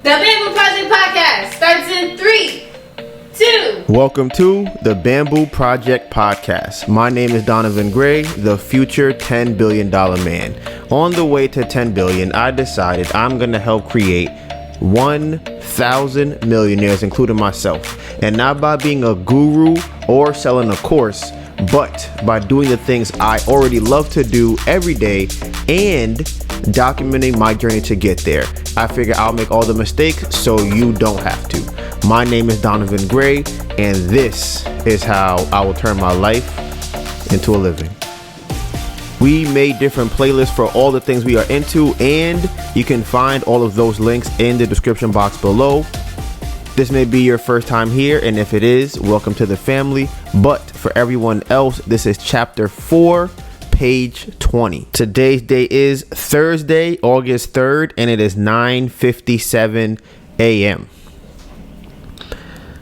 The Bamboo Project podcast starts in 3, 2. Welcome to the Bamboo Project podcast. My name is Donovan Gray, the future $10 billion man. On the way to 10 billion, I decided I'm going to help create 1,000 millionaires, including myself. And not by being a guru or selling a course, but by doing the things I already love to do every day and documenting my journey to get there. I figure I'll make all the mistakes so you don't have to. My name is Donovan Gray, and this is how I will turn my life into a living. We made different playlists for all the things we are into, and you can find all of those links in the description box below. This may be your first time here, and if it is, welcome to the family. But for everyone else, this is chapter 4, page 20. Today's day is Thursday, August 3rd, and it is 9:57 a.m.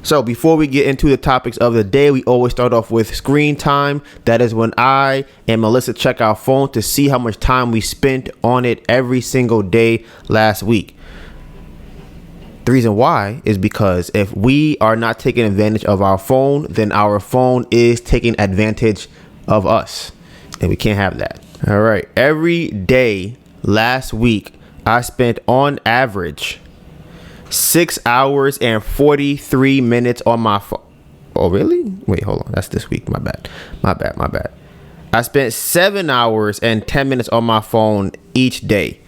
So before we get into the topics of the day, we always start off with screen time. That is when I and Melissa check our phone to see how much time we spent on it every single day last week. The reason why is because if we are not taking advantage of our phone, then our phone is taking advantage of us. And we can't have that. All right. Every day last week, I spent on average 6 hours and 43 minutes on my phone. Oh, really? Wait, hold on. That's this week. My bad. I spent 7 hours and 10 minutes on my phone each day.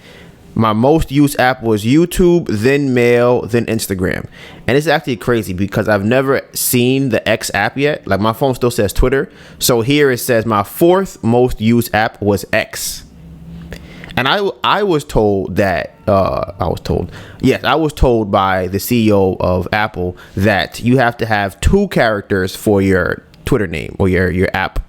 My most used app was YouTube, then Mail, then Instagram. And it's actually crazy because I've never seen the X app yet. Like, my phone still says Twitter. So here it says my fourth most used app was X. And I was told that, I was told by the CEO of Apple that you have to have 2 characters for your Twitter name or your app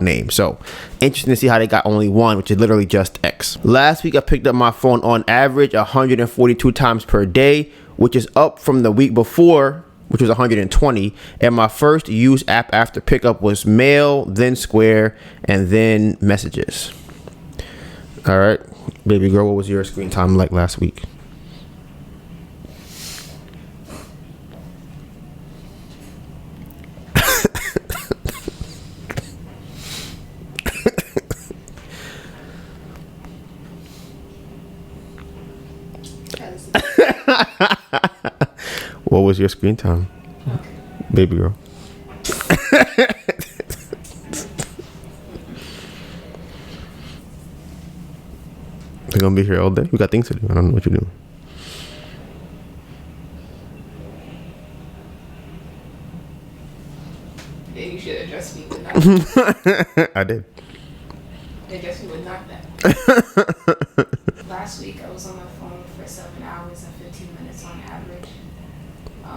name. So interesting to see how they got only 1, which is literally just X. Last week I picked up my phone on average 142 times per day, which is up from the week before, which was 120. And my first used app after pickup was Mail, then Square, and then Messages. All right, baby girl, what was your screen time like last week? What was your screen time, baby girl? We're gonna be here all day. We got things to do. I don't know what you're doing. Yeah, you should address me with that. I did. Address me with not that. Last week I was on my phone for 7 hours and 15 minutes on average.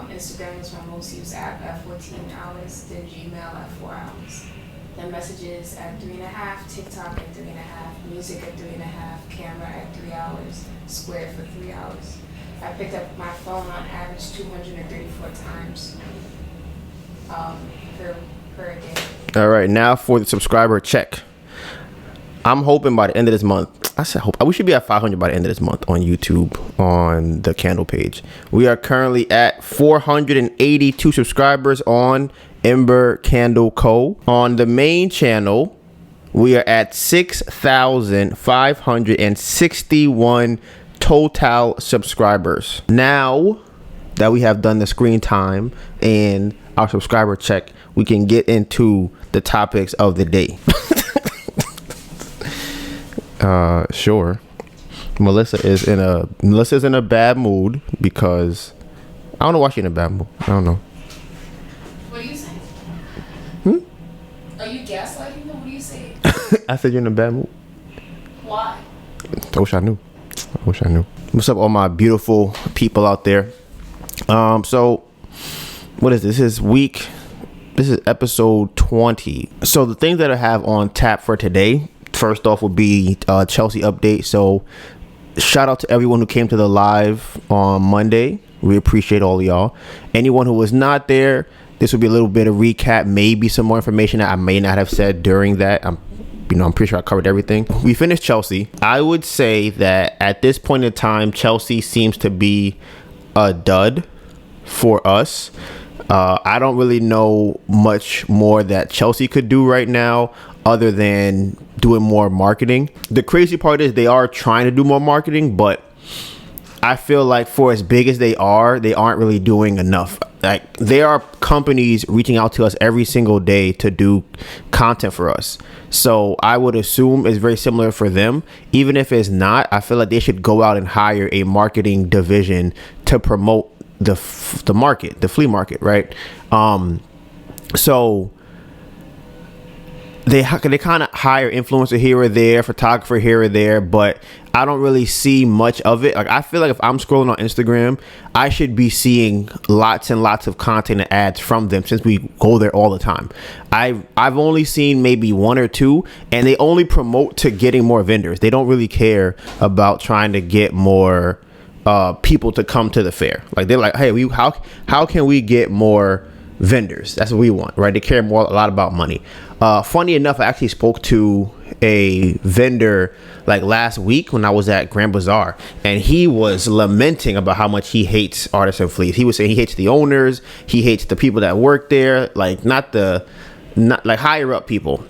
Instagram was my most used app at 14 hours, then Gmail at 4 hours. Then Messages at 3.5, TikTok at 3.5, music at 3.5, camera at 3 hours, Square for 3 hours. I picked up my phone on average 234 times per day. All right, now for the subscriber check. I'm hoping by the end of this month, we should be at 500 by the end of this month on YouTube on the Candle page. We are currently at 482 subscribers on Ember Candle Co. On the main channel, we are at 6,561 total subscribers. Now that we have done the screen time and our subscriber check, we can get into the topics of the day. Sure. Melissa is in a bad mood because I don't know why she's in a bad mood. I don't know. What are you saying? Are you gaslighting them? What are you saying? I said you're in a bad mood. Why? I wish I knew. What's up, all my beautiful people out there? So what is this? This is episode 20. So the things that I have on tap for today, first off would be Chelsea update. So shout out to everyone who came to the live on Monday. We appreciate all of y'all. Anyone who was not there, this will be a little bit of recap, maybe some more information that I may not have said during that. I'm pretty sure I covered everything. We finished Chelsea. I would say that at this point in time, Chelsea seems to be a dud for us. I don't really know much more that Chelsea could do right now other than doing more marketing. The crazy part is they are trying to do more marketing, but I feel like for as big as they aren't really doing enough. Like, there are companies reaching out to us every single day to do content for us. So I would assume it's very similar for them. Even if it's not, I feel like they should go out and hire a marketing division to promote the market, the flea market, right? So they kind of hire influencer here or there, photographer here or there, but I don't really see much of it. Like, I feel like if I'm scrolling on Instagram, I should be seeing lots and lots of content and ads from them, since we go there all the time. I've only seen maybe one or two, and they only promote to getting more vendors. They don't really care about trying to get more people to come to the fair. Like, they're like, hey, how can we get more vendors? That's what we want, right? They care a lot about money. Funny enough, I actually spoke to a vendor like last week when I was at Grand Bazaar, and he was lamenting about how much he hates Artisan Fleece. He was saying he hates the owners, he hates the people that work there, like not like higher up people.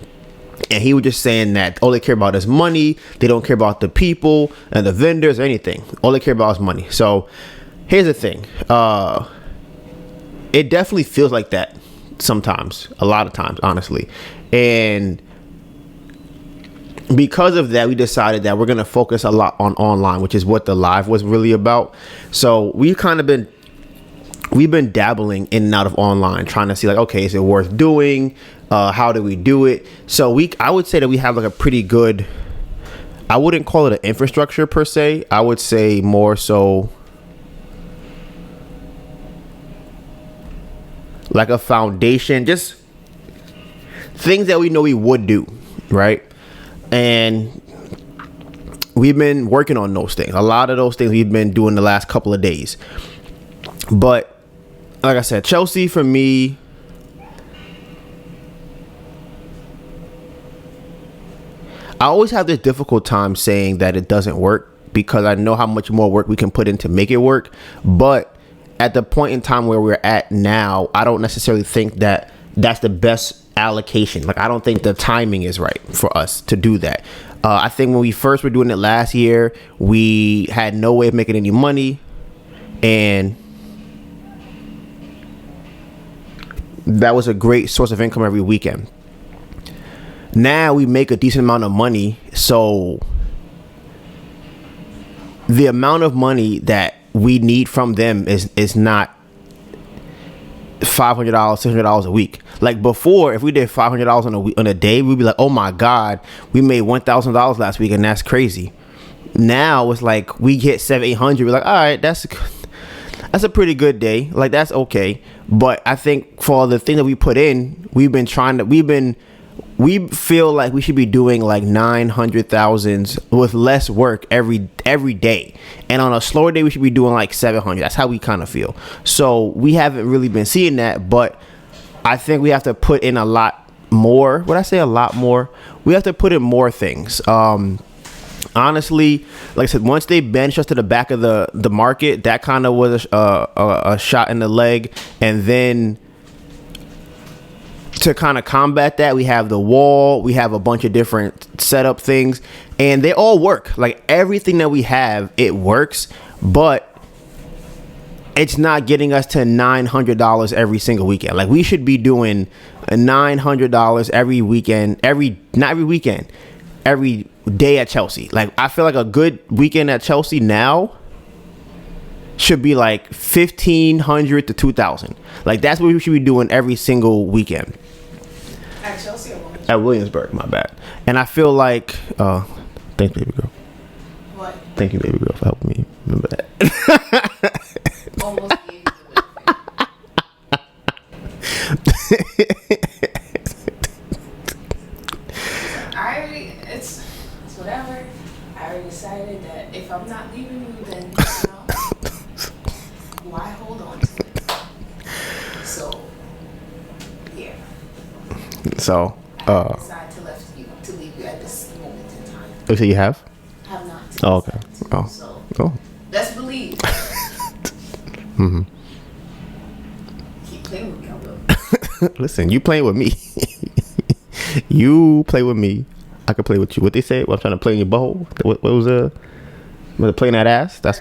And he was just saying that all they care about is money. They don't care about the people and the vendors or anything. All they care about is money. So here's the thing. It definitely feels like that sometimes, a lot of times, honestly. And because of that, we decided that we're going to focus a lot on online, which is what the live was really about. So we've been dabbling in and out of online, trying to see like, okay, is it worth doing? How do we do it? So I would say that we have like a pretty good, I wouldn't call it an infrastructure per se. I would say more so like a foundation, just things that we know we would do, right? And we've been working on those things. A lot of those things we've been doing the last couple of days. But like I said, Chelsea for me, I always have this difficult time saying that it doesn't work, because I know how much more work we can put in to make it work. But at the point in time where we're at now, I don't necessarily think that that's the best allocation. Like, I don't think the timing is right for us to do that. I think when we first were doing it last year, we had no way of making any money, and that was a great source of income every weekend. Now we make a decent amount of money, so the amount of money that we need from them is not $500, $600 a week. Like before, if we did $500 on a day, we'd be like, oh my God, we made $1,000 last week, and that's crazy. Now it's like we hit $700, $800. We're like, all right, that's a pretty good day. Like, that's okay. But I think for the thing that we put in, we feel like we should be doing like 900,000 with less work every day, and on a slower day we should be doing like 700. That's how we kind of feel. So we haven't really been seeing that, but I think we have to put in a lot more. Would I say a lot more? We have to put in more things. Honestly, like I said, once they benched us to the back of the market, that kind of was a shot in the leg. And then to kind of combat that, we have the wall, we have a bunch of different setup things, and they all work. Like, everything that we have, it works, but it's not getting us to $900 every single weekend. Like, we should be doing $900 every weekend, every day at Chelsea. Like, I feel like a good weekend at Chelsea now should be like $1,500 to $2,000. Like, that's what we should be doing every single weekend. At Chelsea or Williamsburg? At Williamsburg, my bad. And I feel like, thanks, baby girl. What? Thank you, baby girl, for helping me remember that. Almost gave you the it's whatever. I already decided that if I'm not leaving you, then why hold on to it? So, yeah. So, I decided to leave you at this moment in time. Oh, so you have? Have not. Oh, okay. Oh. So, Oh. let's believe. Keep playing with me, I will. Listen, you playing with me. You play with me. I can play with you. What they say? Well, I'm trying to play in your butthole. What was playing that ass? That's.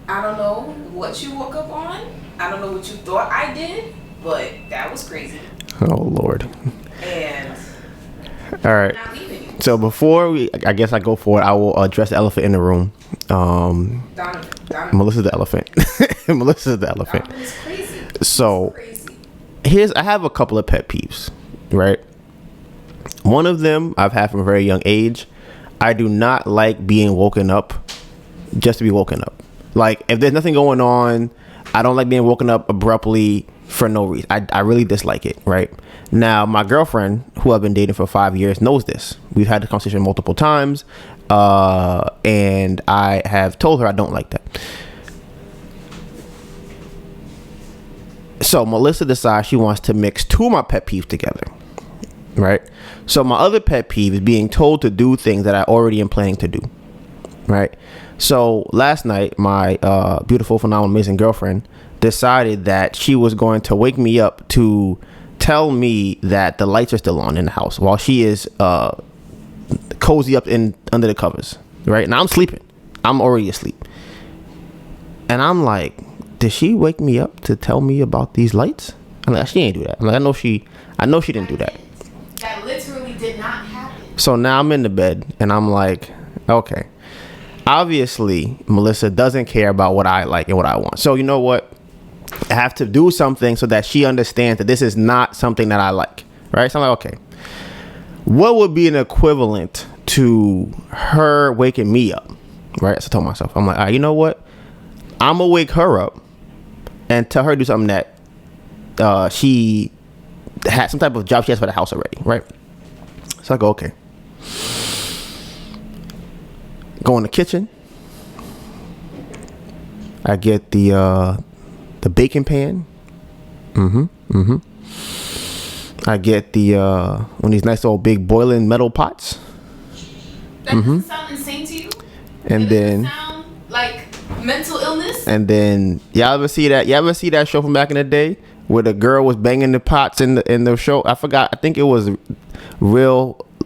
I don't know what you woke up on. I don't know what you thought I did, but that was crazy. Oh Lord. And all right. I'm not leaving you. So before I guess I go for it, I will address the elephant in the room. Donovan. Melissa's the elephant. Melissa's the elephant. Donovan is crazy. So Crazy. I have a couple of pet peeves, right? One of them I've had from a very young age. I do not like being woken up just to be woken up. Like, if there's nothing going on, I don't like being woken up abruptly for no reason. I really dislike it, right? Now, my girlfriend, who I've been dating for 5 years, knows this. We've had the conversation multiple times, and I have told her I don't like that. So Melissa decides she wants to mix two of my pet peeves together, right? So my other pet peeve is being told to do things that I already am planning to do, right? So last night, my beautiful, phenomenal, amazing girlfriend decided that she was going to wake me up to tell me that the lights are still on in the house while she is cozy up under the covers, right? And I'm sleeping. I'm already asleep. And I'm like, did she wake me up to tell me about these lights? I'm like, she ain't do that. I'm like, I know she didn't do that. That literally did not happen. So now I'm in the bed and I'm like, okay. Obviously, Melissa doesn't care about what I like and what I want. So you know what? I have to do something so that she understands that this is not something that I like, right? So I'm like, okay, what would be an equivalent to her waking me up, right? So I told myself, I'm like, all right, you know what? I'm gonna wake her up and tell her to do something that she had some type of job she has for the house already, right? So I go, okay. Go in the kitchen. I get the baking pan. I get the one of these nice old big boiling metal pots. That doesn't sound insane to you? And then sound like mental illness? And then y'all ever see that show from back in the day where the girl was banging the pots in the show? I forgot. I think it was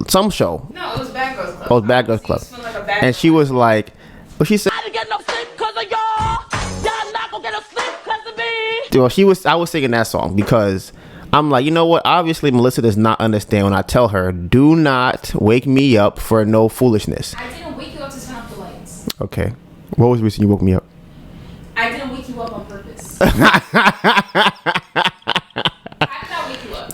some show. No, it was Bad Girls Club. Oh, it was Bad Girls Club. Like and she was like, what she said? I didn't get no sleep because of y'all. Y'all not gonna get no sleep because of me. Well, I was singing that song because I'm like, you know what? Obviously, Melissa does not understand when I tell her, do not wake me up for no foolishness. I didn't wake you up to turn off the lights. Okay. What was the reason you woke me up? I didn't wake you up on purpose. How did I wake you up?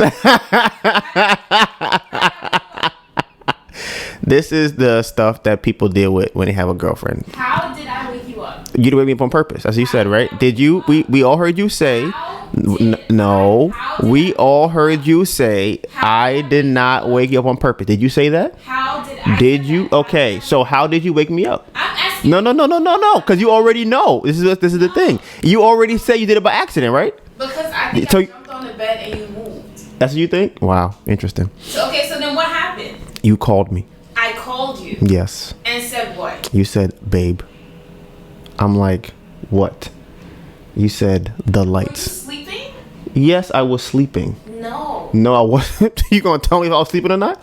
This is the stuff that people deal with when they have a girlfriend. How did I wake you up? You didn't wake me up on purpose, as you said, right? Did you? We all heard you say. No, we all heard you say I did not wake you up on purpose. Did you say that? How did I? Did you? Okay, so how did you wake me up? I'm asking. No, because you already know. This is the thing. You already said you did it by accident, right? Because I think So- I jumped on the bed and you moved. That's what you think? Wow, interesting. So then what happened? You called me. I called you Yes. and said what? You said, babe. I'm like, what? You said the Were you lights. sleeping? Yes, I was sleeping. No. No, I wasn't. You gonna tell me if I was sleeping or not?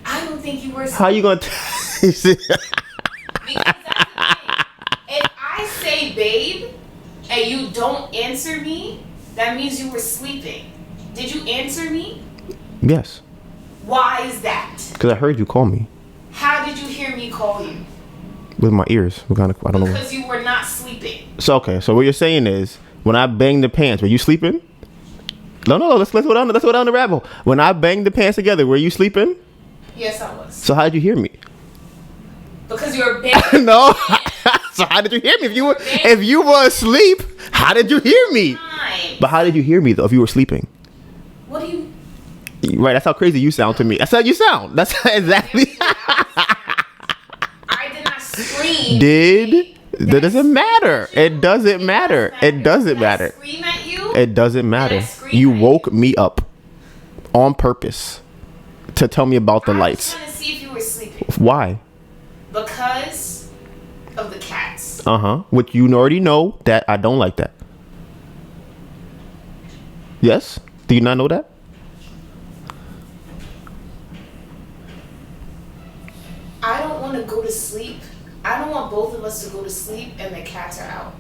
I don't think you were sleeping. How you gonna? You see? Because that's the thing. If I say babe and you don't answer me, that means you were sleeping. Did you answer me? Yes, Why is that? because I heard you call me How did you hear me call you? with my ears. What kind of? I don't know. Because you were not sleeping. So okay, so what you're saying is when I banged the pants, were you sleeping? No. Let's go down the rabbit hole. When I banged the pants together, were you sleeping? Yes, I was. So how did you hear me? Because you were banging. No. So how did you hear me? If you were asleep, how did you hear me? Time. But how did you hear me though? If you were sleeping? What do you? Right. That's how crazy you sound to me. That's how you sound. That's exactly. I did not scream. That doesn't matter. It doesn't matter. It doesn't Did I matter. scream at you? It doesn't matter. scream You at woke me up on purpose to tell me about the I was lights. trying to see if you were sleeping. Why? Because of the cats. Which you already know that I don't like that. Yes? Do you not know that? I don't want to go to sleep. I don't want both of us to go to sleep and the cats are out.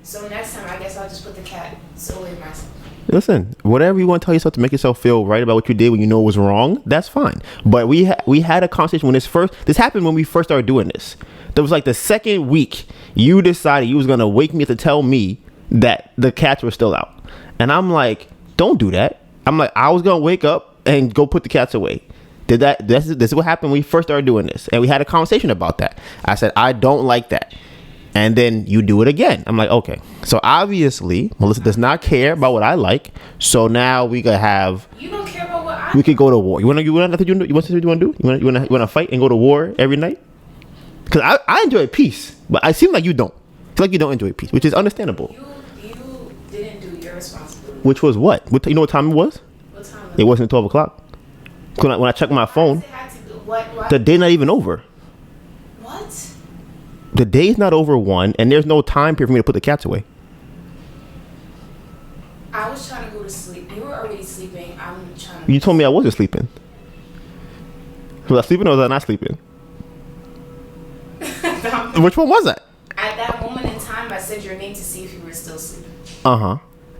So next time, I guess I'll just put the cats away myself. Listen, whatever you want to tell yourself to make yourself feel right about what you did when you know it was wrong, that's fine. But we had a conversation when this happened when we first started doing this. There was like the second week you decided you was going to wake me up to tell me that the cats were still out. And I'm like, don't do that. I'm like, I was going to wake up and go put the cats away. This is what happened when we first started doing this. And we had a conversation about that. I said, I don't like that. And then you do it again. I'm like, okay. So obviously, Melissa does not care about what I like. So now we could have. You don't care about what I. We could go to war. You want to do? You want to do? You want to fight and go to war every night? Because I enjoy peace, but I seem like you don't. I feel like you don't enjoy peace, which is understandable. You didn't do your responsibility. Which was what? You know what time it was? What time? It wasn't 12 o'clock. When I checked my phone, the day not even over. What? The day's not over 1, and there's no time period for me to put the cats away. I was trying to go to sleep. You were already sleeping. I'm trying to. You told me I wasn't sleeping. Was I sleeping or was I not sleeping? Which one was I? At that moment in time, I said your name to see if you were still sleeping.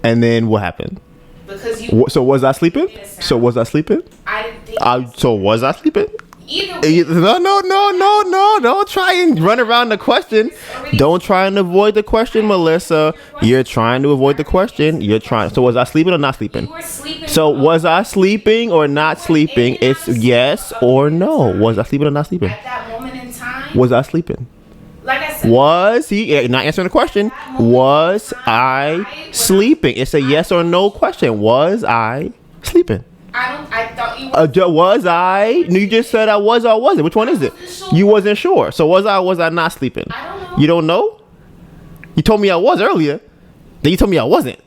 And then what happened? Because you. So was I sleeping? So was I sleeping? I didn't think. So was I sleeping? Either way. No. Don't try and run around the question. Don't try and avoid the question, Melissa. You're trying to avoid the question. So was I sleeping or not sleeping? You were sleeping. So was I sleeping or not sleeping? It's yes or no. Was I sleeping or not sleeping? At that moment in time. Was I sleeping? Like I said. Was he not answering the question? Was I sleeping? It's a yes or no question. Was I sleeping? I thought you were. Was I? No, you just said I was or I wasn't. Which one is it? You wasn't sure. So was I or was I not sleeping? I don't know. You don't know? You told me I was earlier. Then you told me I wasn't.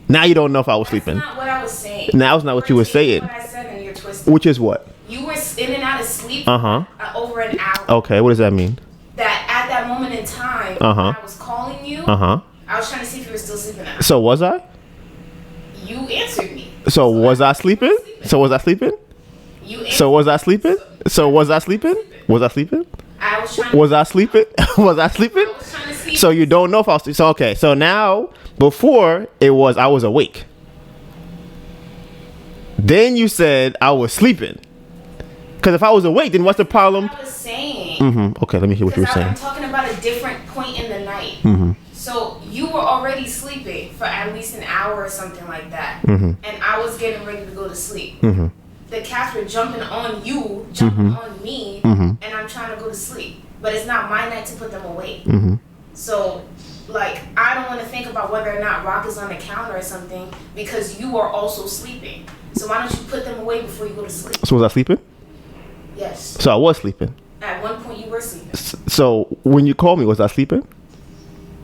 Now you don't know if I was sleeping. That's not what I was saying. Now it's not what you were saying. What I said and you're twisting. Which is what? You were in and out of sleep. Over an hour. Okay, what does that mean? That at that moment in time, when I was calling you. I was trying to see if you were still sleeping. So was I? You answered me. So was I sleeping? So was I sleeping? So was I sleeping? So was I sleeping? Was I sleeping? I was trying. Was I sleeping? Was I sleeping? I was trying to see. So you don't know if I was. So okay. So now before it was I was awake. Then you said I was sleeping. Because if I was awake, then what's the problem? I was saying. Okay, let me hear what you were saying. I'm talking about a different point in the night. So you were already sleeping for at least an hour or something like that. And I was getting ready to go to sleep. The cats were jumping on you, jumping on me, and I'm trying to go to sleep. But it's not my night to put them away. So, like, I don't want to think about whether or not Rock is on the counter or something because you are also sleeping. So why don't you put them away before you go to sleep? So was I sleeping? Yes. So I was sleeping. At one point you were sleeping. So when you called me, was I sleeping?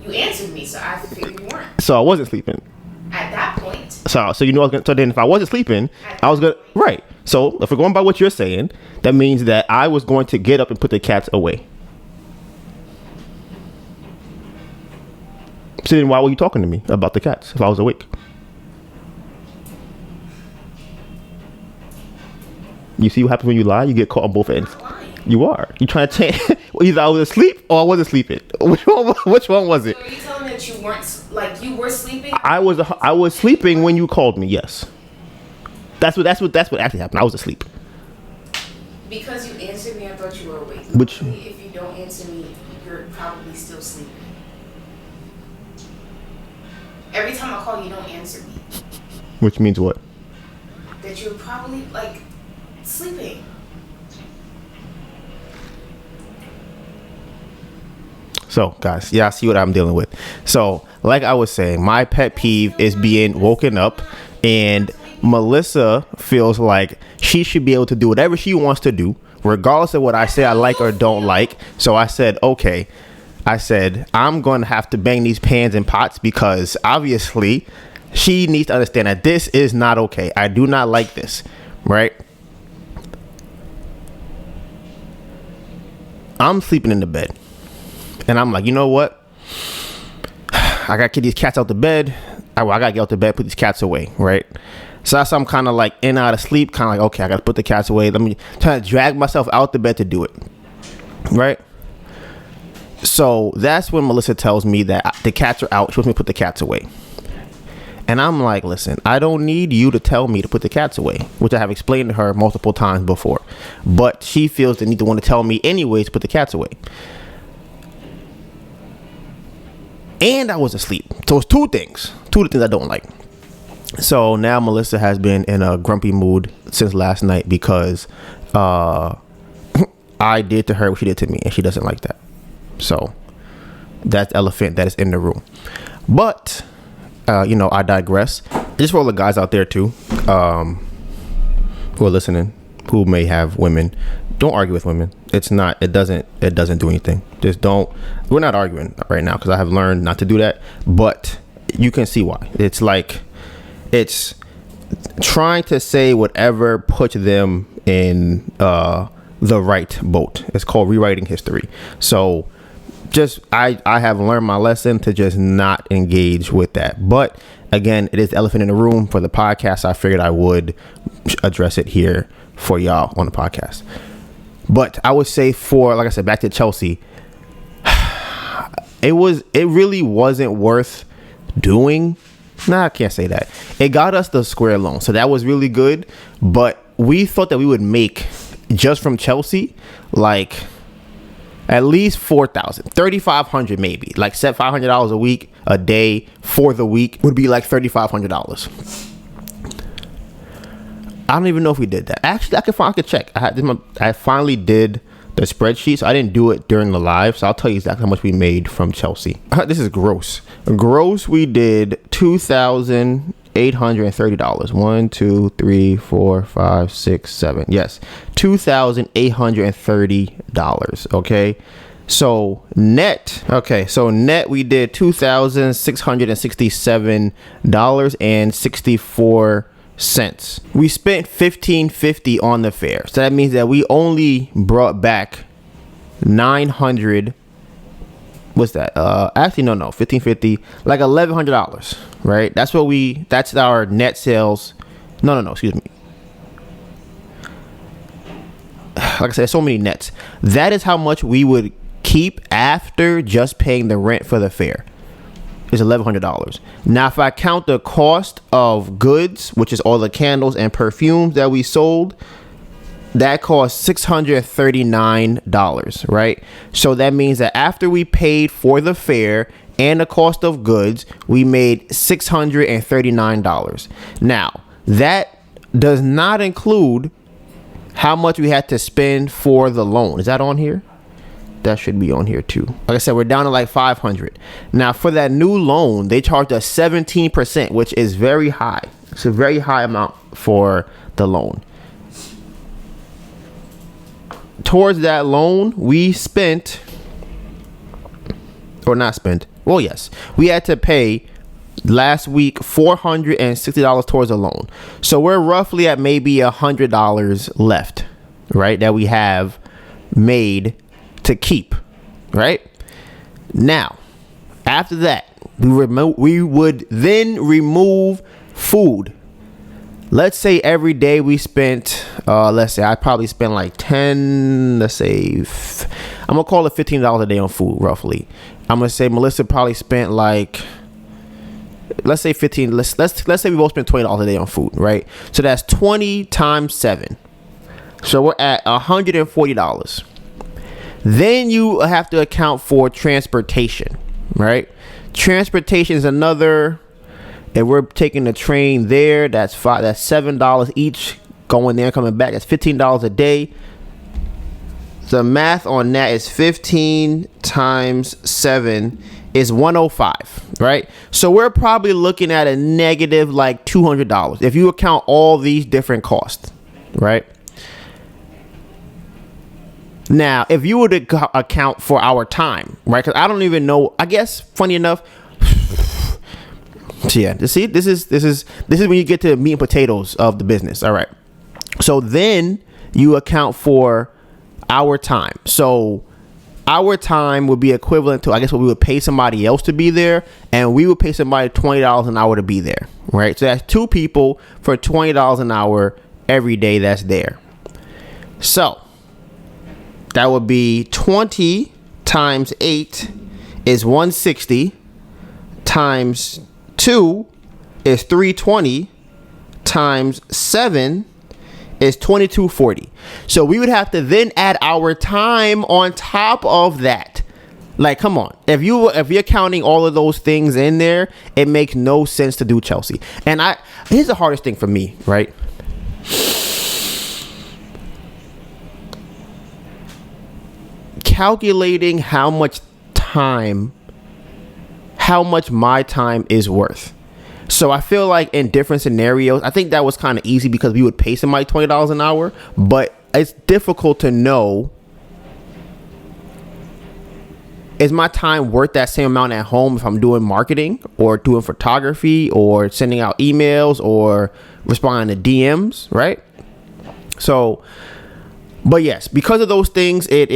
You answered me, so I figured you weren't. So I wasn't sleeping. At that point. So you know, so then if I wasn't sleeping, I was gonna right. So if we're going by what you're saying, that means that I was going to get up and put the cats away. So then why were you talking to me about the cats if I was awake? You see what happens when you lie? You get caught on both ends. You are. You trying to change? Either I was asleep or I wasn't sleeping. Which one was it? So are you telling me that you weren't, like, you were sleeping? I was sleeping when you called me. Yes. That's what actually happened. I was asleep. Because you answered me, I thought you were awake. Which? If you don't answer me, you're probably still sleeping. Every time I call, you don't answer me. Which means what? That you're probably, like, sleeping. So, guys, yeah, I see what I'm dealing with. So, like I was saying, my pet peeve is being woken up, and Melissa feels like she should be able to do whatever she wants to do, regardless of what I say I like or don't like. So I said, okay. I said, I'm going to have to bang these pans and pots because obviously she needs to understand that this is not okay. I do not like this, right? I'm sleeping in the bed. And I'm like, you know what? I gotta get these cats out the bed. I gotta get out the bed, put these cats away, right? So that's I'm kind of like in and out of sleep, kind of like, okay, I gotta put the cats away. Let me try to drag myself out the bed to do it, right? So that's when Melissa tells me that the cats are out. She wants me to put the cats away. And I'm like, listen, I don't need you to tell me to put the cats away, which I have explained to her multiple times before. But she feels the need to want to tell me anyways to put the cats away. And I was asleep. So it's two things I don't like. So now Melissa has been in a grumpy mood since last night because I did to her what she did to me, and she doesn't like that. So that's the elephant that is in the room. But I digress. Just for all the guys out there too, who are listening, who may have women, don't argue with women. It doesn't do anything. Just don't. We're not arguing right now because I have learned not to do that. But you can see why. It's like it's trying to say whatever puts them in the right boat. It's called rewriting history. So just I have learned my lesson to just not engage with that. But again, it is the elephant in the room for the podcast. I figured I would address it here for y'all on the podcast. But I would say like I said, back to Chelsea, it really wasn't worth doing. Nah, I can't say that. It got us the square loan, so that was really good. But we thought that we would make just from Chelsea like at least $4,000, $3,500 maybe, like set $500 a week, a day for the week would be like $3,500. I don't even know if we did that. Actually, I could check. I finally did the spreadsheet, so I didn't do it during the live. So I'll tell you exactly how much we made from Chelsea. This is gross. Gross, we did $2,830. 1, 2, 3, 4, 5, 6, 7. Yes, $2,830. Okay. So net we did $2,667.64. We spent $1,550 on the fair, so that means that we only brought back $900. What's that? Actually, no, $1,550, like $1,100, right? That's our net sales. No, excuse me. Like I said, so many nets. That is how much we would keep after just paying the rent for the fair. Is $1,100. Now, if I count the cost of goods, which is all the candles and perfumes that we sold, that cost $639, right? So that means that after we paid for the fair and the cost of goods, we made $639. Now, that does not include how much we had to spend for the loan. Is that on here? That should be on here too. Like I said, we're down to like 500. Now for that new loan, they charged us 17%, which is very high. It's a very high amount for the loan. Towards that loan, we spent, or not spent. Well, yes, we had to pay last week $460 towards the loan. So we're roughly at maybe $100 left, right? That we have made to keep, right? Now, after that, we would then remove food. Let's say every day we spent, let's say I probably spent like I'm gonna call it $15 a day on food, roughly. I'm gonna say Melissa probably spent like, let's say 15. Let's say we both spent $20 a day on food, right? So that's 20 times 7. So we're at $140. Then you have to account for transportation, right? Transportation is another. If we're taking the train there, that's $7 each going there and coming back. That's $15 a day. The math on that is 15 times 7 is 105, right? So we're probably looking at a negative like $200 if you account all these different costs, right? Now, if you were to account for our time, right? Because I don't even know. I guess, funny enough. So yeah, see, this is when you get to meat and potatoes of the business. All right. So then you account for our time. So our time would be equivalent to, I guess, what we would pay somebody else to be there, and we would pay somebody $20 an hour to be there, right? So that's 2 people for $20 an hour every day that's there. So that would be 20 times 8 is 160, times 2 is 320, times 7 is 2240. So we would have to then add our time on top of that. Like, come on. If you're counting all of those things in there, it makes no sense to do Chelsea. And here's the hardest thing for me, right? Calculating how much my time is worth. So I feel like in different scenarios, I think that was kind of easy because we would pay somebody $20 an hour, but it's difficult to know, is my time worth that same amount at home if I'm doing marketing or doing photography or sending out emails or responding to DMs, right? So, but yes, because of those things, it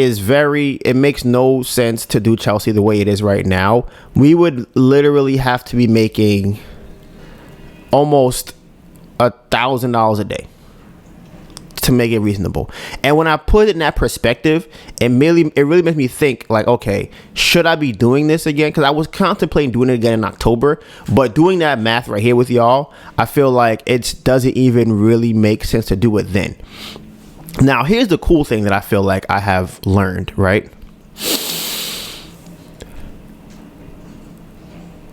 makes no sense to do Chelsea the way it is right now. We would literally have to be making almost $1,000 a day to make it reasonable. And when I put it in that perspective, it really makes me think, like, okay, should I be doing this again? Because I was contemplating doing it again in October, but doing that math right here with y'all, I feel like it doesn't even really make sense to do it then. Now, here's the cool thing that I feel like I have learned, right?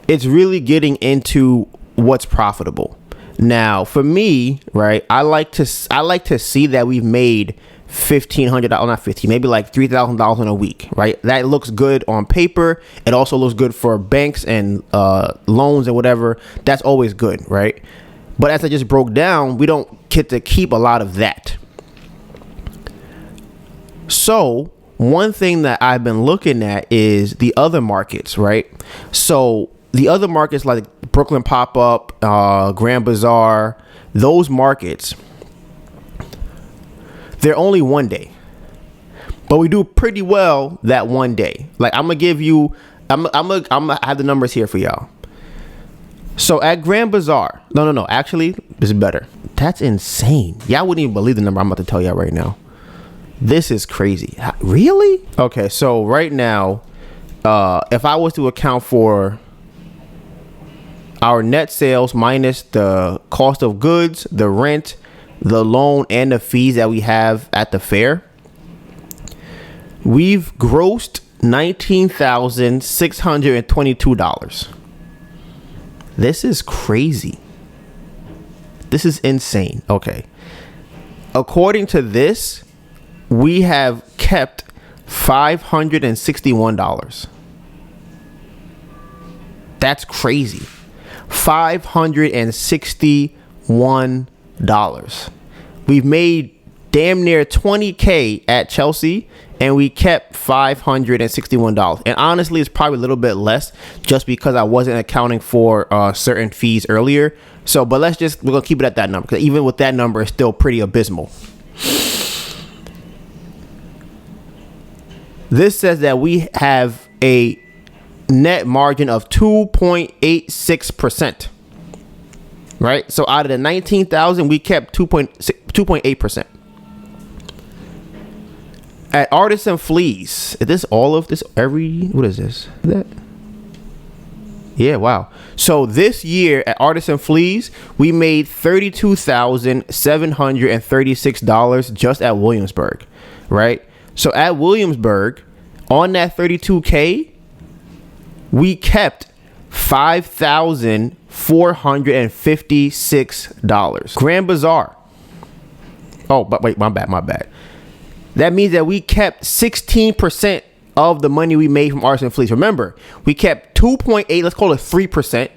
It's really getting into what's profitable. Now, for me, right, I like to see that we've made $1,500, not 15, maybe like $3,000 in a week, right? That looks good on paper. It also looks good for banks and loans and whatever. That's always good, right? But as I just broke down, we don't get to keep a lot of that. So one thing that I've been looking at is the other markets, right? So the other markets like Brooklyn Pop-Up, Grand Bazaar, those markets, they're only one day, but we do pretty well that one day. Like, I'm gonna have the numbers here for y'all. So at Grand Bazaar, no, actually, this is better. That's insane. Y'all wouldn't even believe the number I'm about to tell y'all right now. This is crazy. Really? Okay, so right now, if I was to account for our net sales minus the cost of goods, the rent, the loan, and the fees that we have at the fair, we've grossed $19,622. This is crazy. This is insane. Okay. According to this, we have kept $561. That's crazy. $561. We've made damn near $20K at Chelsea, and we kept $561. And honestly, it's probably a little bit less just because I wasn't accounting for certain fees earlier. So, but we're gonna keep it at that number, because even with that number, it's still pretty abysmal. This says that we have a net margin of 2.86%. Right? So out of the 19,000, we kept 2.8%. At Artisan Fleas, is this all of this? What is this? That? Yeah, wow. So this year at Artisan Fleas, we made $32,736 just at Williamsburg, right? So at Williamsburg, on that 32K, we kept $5,456. Grand Bazaar. Oh, but wait, my bad. That means that we kept 16% of the money we made from Artisan Fleas. Remember, we kept 2.8, let's call it 3%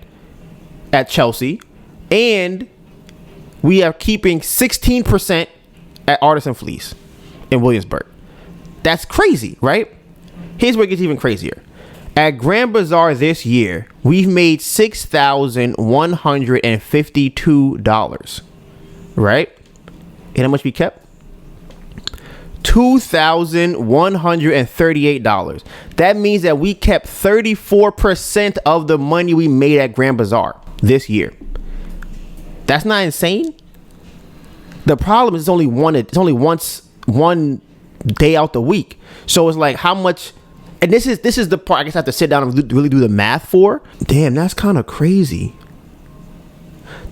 at Chelsea, and we are keeping 16% at Artisan Fleas in Williamsburg. That's crazy, right? Here's where it gets even crazier. At Grand Bazaar this year, we've made $6,152, right? And how much we kept? $2,138. That means that we kept 34% of the money we made at Grand Bazaar this year. That's not insane. The problem is it's only one day out the week. So it's like how much, and this is the part I guess I have to sit down and really do the math for. Damn, that's kind of crazy.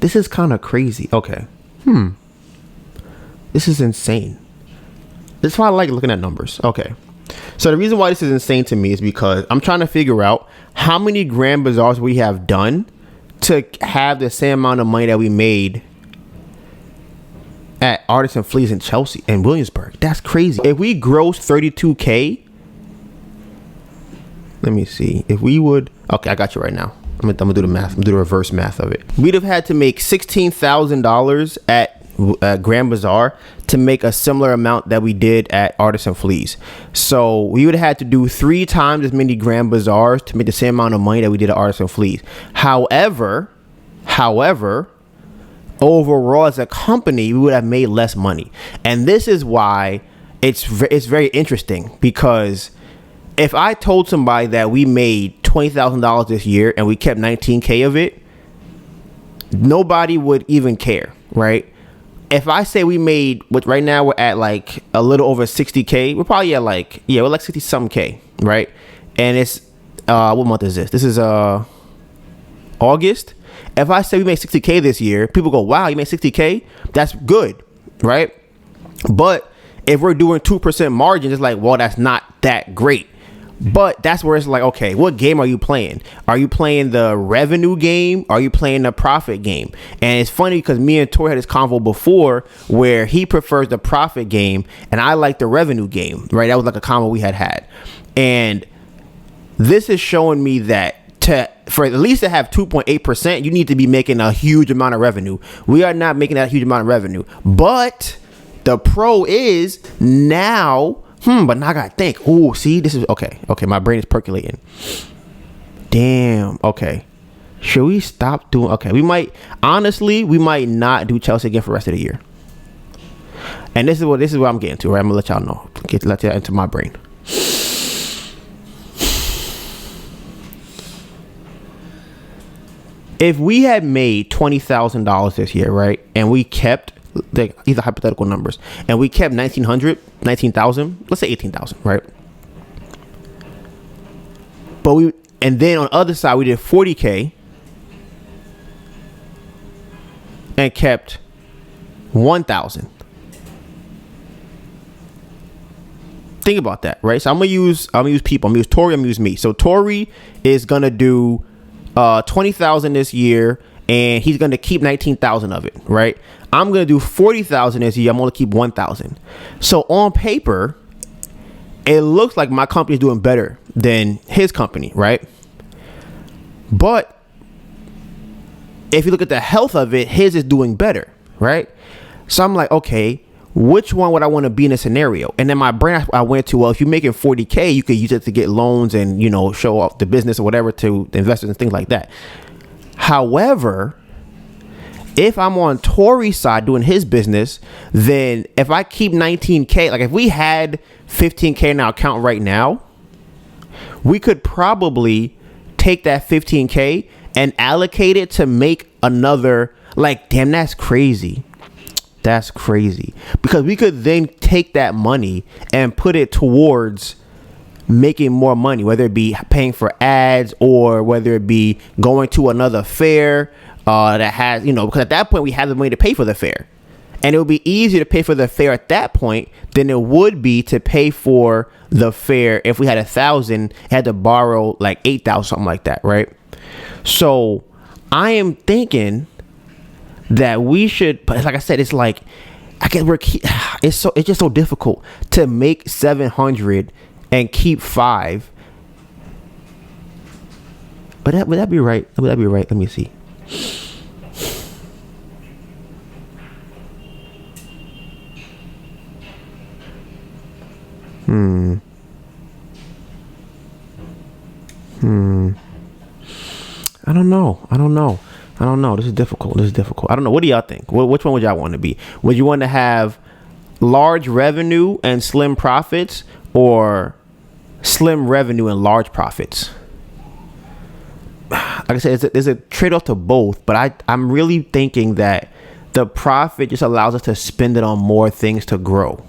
This is kind of crazy. Okay. This is insane. This is why I like looking at numbers. Okay. So the reason why this is insane to me is because I'm trying to figure out how many Grand Bazaars we have done to have the same amount of money that we made at Artisan Fleas in Chelsea and Williamsburg. That's crazy. If we gross 32K, let me see. If we would, okay, I got you right now. I'm gonna do the math. I'm gonna do the reverse math of it. We'd have had to make $16,000 at Grand Bazaar to make a similar amount that we did at Artisan Fleas. So we would have had to do 3 times as many Grand Bazaars to make the same amount of money that we did at Artisan Fleas. However, overall as a company, we would have made less money. And this is why it's very interesting, because if I told somebody that we made $20,000 this year and we kept 19K of it, nobody would even care, right? If I say we made, what right now we're at like a little over 60K, we're probably at like, we're like 60 something K, right? And it's, what month is this? This is August. If I say we made 60K this year, people go, wow, you made 60K? That's good, right? But if we're doing 2% margins, it's like, well, that's not that great. But that's where it's like, okay, what game are you playing? Are you playing the revenue game? Are you playing the profit game? And it's funny because me and Tori had this convo before where he prefers the profit game and I like the revenue game, right? That was like a convo we had. And this is showing me that for at least to have 2.8%, you need to be making a huge amount of revenue. We are not making that huge amount of revenue. But the pro is now... but now I gotta think. Oh, see, this is okay. My brain is percolating. Damn. Okay. Should we stop doing? Okay, we might not do Chelsea again for the rest of the year. And this is what I'm getting to. Right, I'm gonna let y'all know. Let that into my brain. If we had made $20,000 this year, right, and we kept these are hypothetical numbers, and we kept 19,000, let's say 18,000, right? And then on the other side we did 40K and kept 1,000. Think about that, right? So I'm gonna use people. I'm gonna use Tori. I'm gonna use me. So Tori is gonna do 20,000 this year, and he's gonna keep 19,000 of it, right? I'm gonna do 40,000 this year. I'm gonna keep 1,000. So on paper, it looks like my company is doing better than his company, right? But if you look at the health of it, his is doing better, right? So I'm like, okay, which one would I want to be in a scenario? And then my brain, I went to, well, if you're making 40K, you could use it to get loans and, show off the business or whatever to the investors and things like that. However, if I'm on Tori's side doing his business, then if I keep 19K, like if we had 15K in our account right now, we could probably take that 15K and allocate it to make another, like, damn, that's crazy. That's crazy. Because we could then take that money and put it towards making more money, whether it be paying for ads or whether it be going to another fair that has, because at that point we have the money to pay for the fair. And it would be easier to pay for the fair at that point than it would be to pay for the fair if we had 1,000, had to borrow like 8,000, something like that, right? So I am thinking that we should, but like I said, it's like, it's just so difficult to make 700 and keep 5. But would that be right? Would that be right? Let me see. I don't know. This is difficult. I don't know. What do y'all think? Which one would y'all want to be? Would you want to have large revenue and slim profits, or slim revenue and large profits? Like I said, there's a trade-off to both, but I'm really thinking that the profit just allows us to spend it on more things to grow.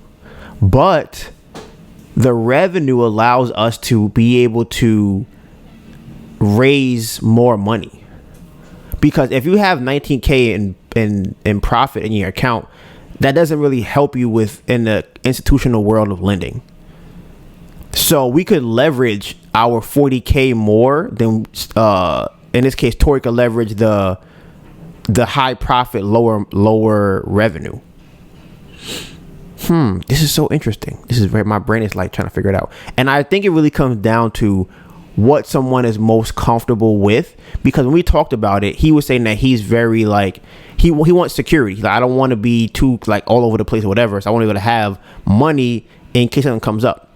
But the revenue allows us to be able to raise more money. Because if you have 19K in profit in your account, that doesn't really help you in the institutional world of lending. So we could leverage our 40K more than, in this case, Tori could leverage the high profit, lower revenue. This is so interesting. This is where my brain is like trying to figure it out. And I think it really comes down to what someone is most comfortable with. Because when we talked about it, he was saying that he's very like, he wants security. Like, I don't want to be too like all over the place or whatever. So I want to be able to have money in case something comes up.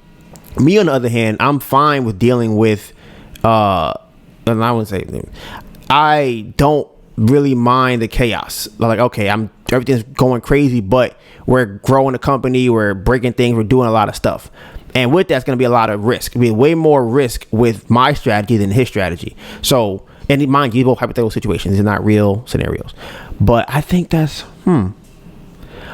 Me, on the other hand, I'm fine with dealing with, and I wouldn't say, I don't really mind the chaos. Like, okay, everything's going crazy, but we're growing the company, we're breaking things, we're doing a lot of stuff. And with that's going to be a lot of risk. It'll be way more risk with my strategy than his strategy. So, and mind you, both hypothetical situations, these are not real scenarios. But I think that's,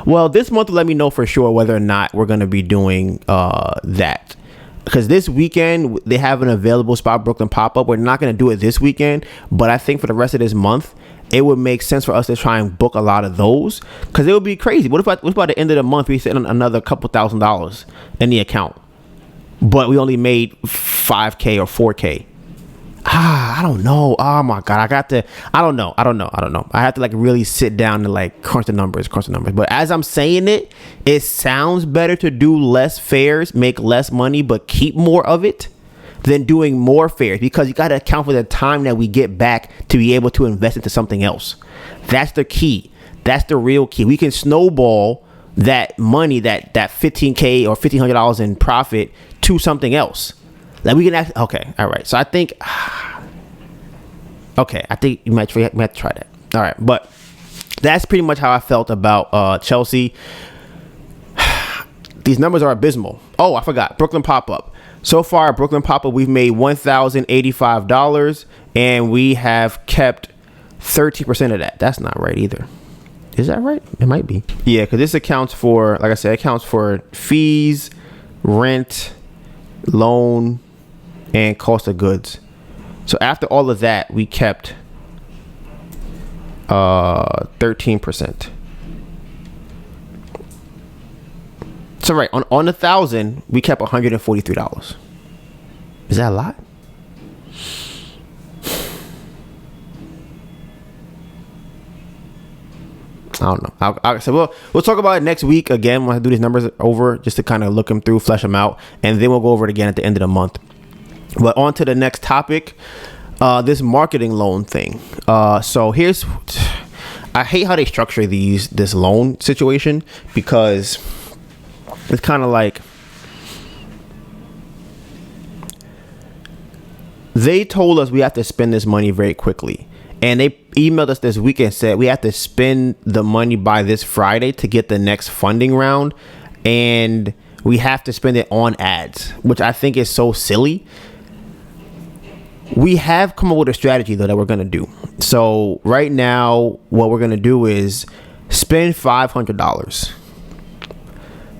well, this month will let me know for sure whether or not we're going to be doing that. Because this weekend, they have an available spot, Brooklyn pop-up. We're not going to do it this weekend, but I think for the rest of this month, it would make sense for us to try and book a lot of those, because it would be crazy. What if by the end of the month, we sit on another couple $1,000s in the account, but we only made 5K or 4K? I don't know. Oh my God. I don't know. I have to like really sit down and like crunch the numbers. But as I'm saying it, it sounds better to do less fairs, make less money, but keep more of it than doing more fairs, because you got to account for the time that we get back to be able to invest into something else. That's the key. That's the real key. We can snowball that money, that 15K or $1,500 in profit to something else. Like we can okay, all right. So I think, I think you might have to try that. All right, but that's pretty much how I felt about Chelsea. These numbers are abysmal. Oh, I forgot. Brooklyn pop-up. So far, Brooklyn pop-up, we've made $1,085, and we have kept 30% of that. That's not right either. Is that right? It might be. Yeah, because this accounts for, like I said, accounts for fees, rent, loan, and cost of goods. So after all of that, we kept 13%. So right on 1,000, we kept $143. Is that a lot? I don't know. So we'll talk about it next week again. We'll do these numbers over just to kind of look them through, flesh them out, and then we'll go over it again at the end of the month. But on to the next topic, this marketing loan thing. So here's, I hate how they structure this loan situation, because it's kind of like they told us we have to spend this money very quickly. And they emailed us this week and said we have to spend the money by this Friday to get the next funding round. And we have to spend it on ads, which I think is so silly. We have come up with a strategy, though, that we're going to do. So right now, what we're going to do is spend $500.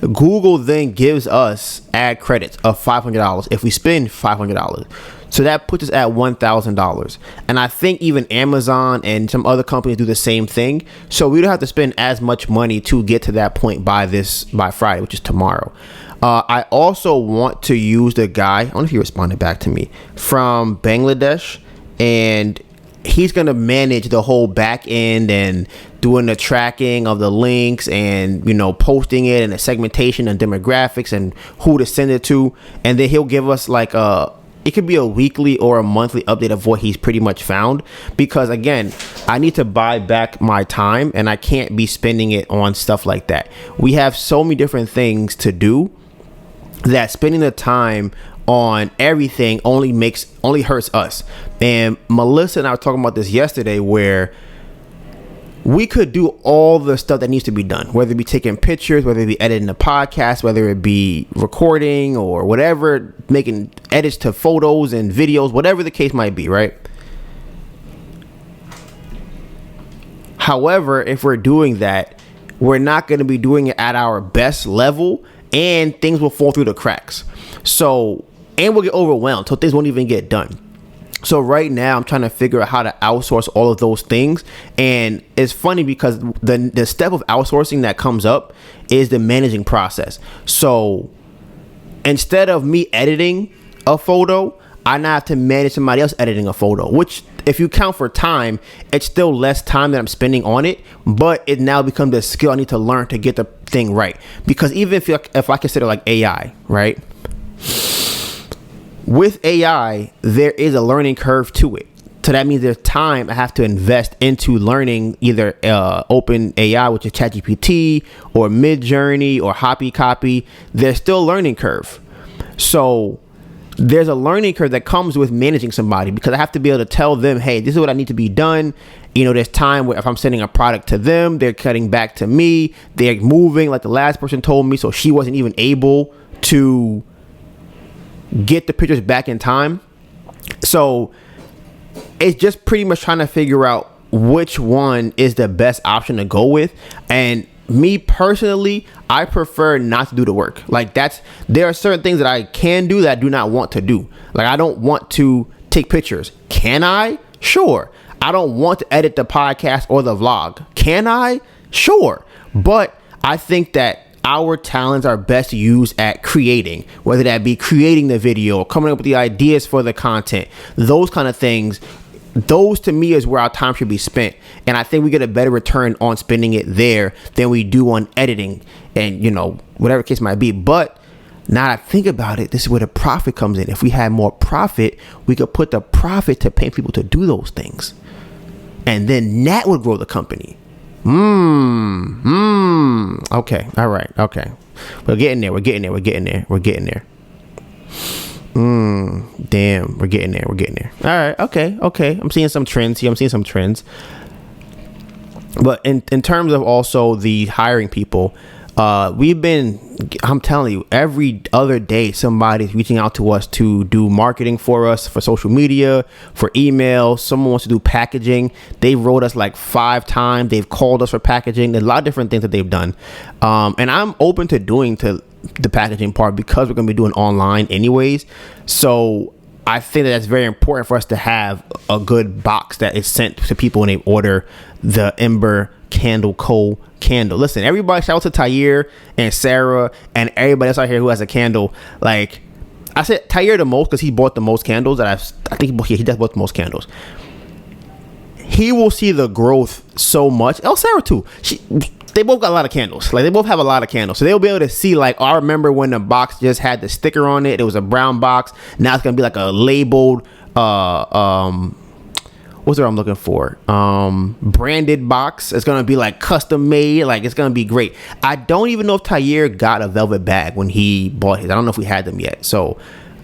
Google then gives us ad credits of $500 if we spend $500. So that puts us at $1,000. And I think even Amazon and some other companies do the same thing. So we don't have to spend as much money to get to that point by Friday, which is tomorrow. I also want to use the guy, I don't know if he responded back to me, from Bangladesh, and he's going to manage the whole back end and doing the tracking of the links and, posting it and the segmentation and demographics and who to send it to. And then he'll give us like it could be a weekly or a monthly update of what he's pretty much found, because again, I need to buy back my time and I can't be spending it on stuff like that. We have so many different things to do that spending the time on everything only hurts us. And Melissa and I were talking about this yesterday, where we could do all the stuff that needs to be done, whether it be taking pictures, whether it be editing the podcast, whether it be recording or whatever, making edits to photos and videos, whatever the case might be, right? However, if we're doing that, we're not going to be doing it at our best level, and things will fall through the cracks. So, and we'll get overwhelmed, so things won't even get done. So right now I'm trying to figure out how to outsource all of those things. And it's funny because the step of outsourcing that comes up is the managing process. So instead of me editing a photo, I now have to manage somebody else editing a photo, which if you count for time, it's still less time that I'm spending on it, but it now becomes a skill I need to learn to get the thing right. Because even if I consider like AI, right? With AI, there is a learning curve to it. So that means there's time I have to invest into learning either Open AI, which is ChatGPT, or Midjourney, or Copy. There's still a learning curve. So there's a learning curve that comes with managing somebody, because I have to be able to tell them, hey, this is what I need to be done. You know, there's time where if I'm sending a product to them, they're cutting back to me. They're moving like the last person told me, so she wasn't even able to get the pictures back in time. So it's just pretty much trying to figure out which one is the best option to go with. And me personally, I prefer not to do the work. Like there are certain things that I can do that I do not want to do. Like I don't want to take pictures. Can I? Sure. I don't want to edit the podcast or the vlog. Can I? Sure. But I think that our talents are best used at creating, whether that be creating the video or coming up with the ideas for the content, those kind of things. Those to me is where our time should be spent. And I think we get a better return on spending it there than we do on editing and, you know, whatever the case might be. But now that I think about it, this is where the profit comes in. If we had more profit, we could put the profit to pay people to do those things. And then that would grow the company. Okay. All right. Okay. We're getting there. Damn. We're getting there. All right. Okay. I'm seeing some trends here. But in terms of also the hiring people, I'm telling you, every other day somebody's reaching out to us to do marketing for us, for social media, for email. Someone wants to do packaging. They wrote us like 5 times. They've called us for packaging. There's a lot of different things that they've done. And I'm open to doing the packaging part because we're going to be doing online anyways. So I think that's very important for us to have a good box that is sent to people when they order the Ember Candle Co. candle. Listen, everybody, shout out to Tyre and Sarah and everybody else out here who has a candle. Like I said, Tyre the most because he bought the most candles that I think he does bought the most candles. He will see the growth so much. Oh, Sarah too. They both got a lot of candles. Like they both have a lot of candles, so they'll be able to see. Like I remember when the box just had the sticker on it. It was a brown box. Now it's gonna be like a labeled what's the word I'm looking for? Branded box. It's gonna be like custom made. Like it's gonna be great. I don't even know if Tyre got a velvet bag when he bought his. I don't know if we had them yet. So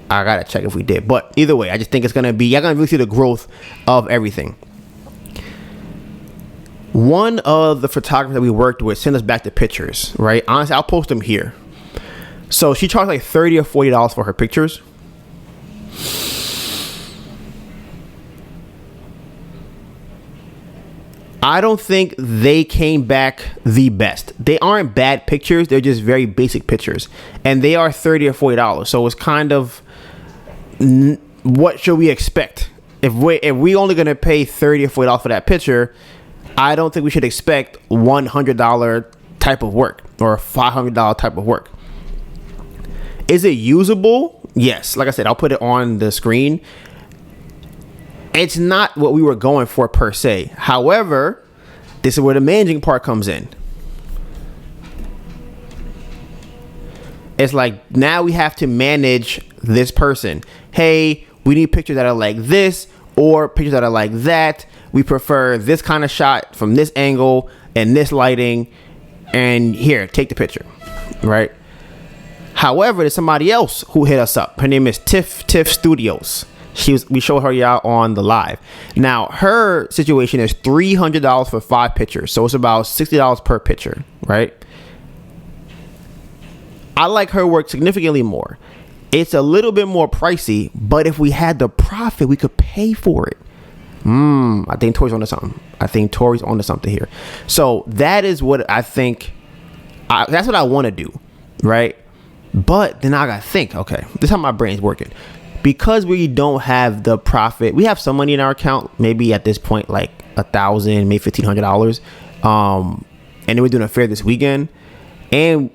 I gotta check if we did. But either way, I just think it's gonna be. You're gonna really see the growth of everything. One of the photographers that we worked with sent us back the pictures. Right. Honestly, I'll post them here. So she charged like $30 or $40 for her pictures. I don't think they came back the best. They aren't bad pictures. They're just very basic pictures. And they are $30 or $40. So it's kind of, what should we expect? If we only going to pay $30 or $40 for that picture, I don't think we should expect $100 type of work or $500 type of work. Is it usable? Yes. Like I said, I'll put it on the screen. It's not what we were going for per se. However, this is where the managing part comes in. It's like now we have to manage this person. Hey, we need pictures that are like this or pictures that are like that. We prefer this kind of shot from this angle and this lighting. And here, take the picture, right? However, there's somebody else who hit us up. Her name is Tiff Studios. We showed her y'all on the live. Now her situation is $300 for 5 pictures, so it's about $60 per picture, right? I like her work significantly more. It's a little bit more pricey, but if we had the profit, we could pay for it. I think Tori's onto something here. So that is what I think. That's what I want to do, right? But then I gotta think, okay, this is how my brain's working. Because we don't have the profit, we have some money in our account, maybe at this point like $1,000, maybe $1,500. And then we're doing a fair this weekend, and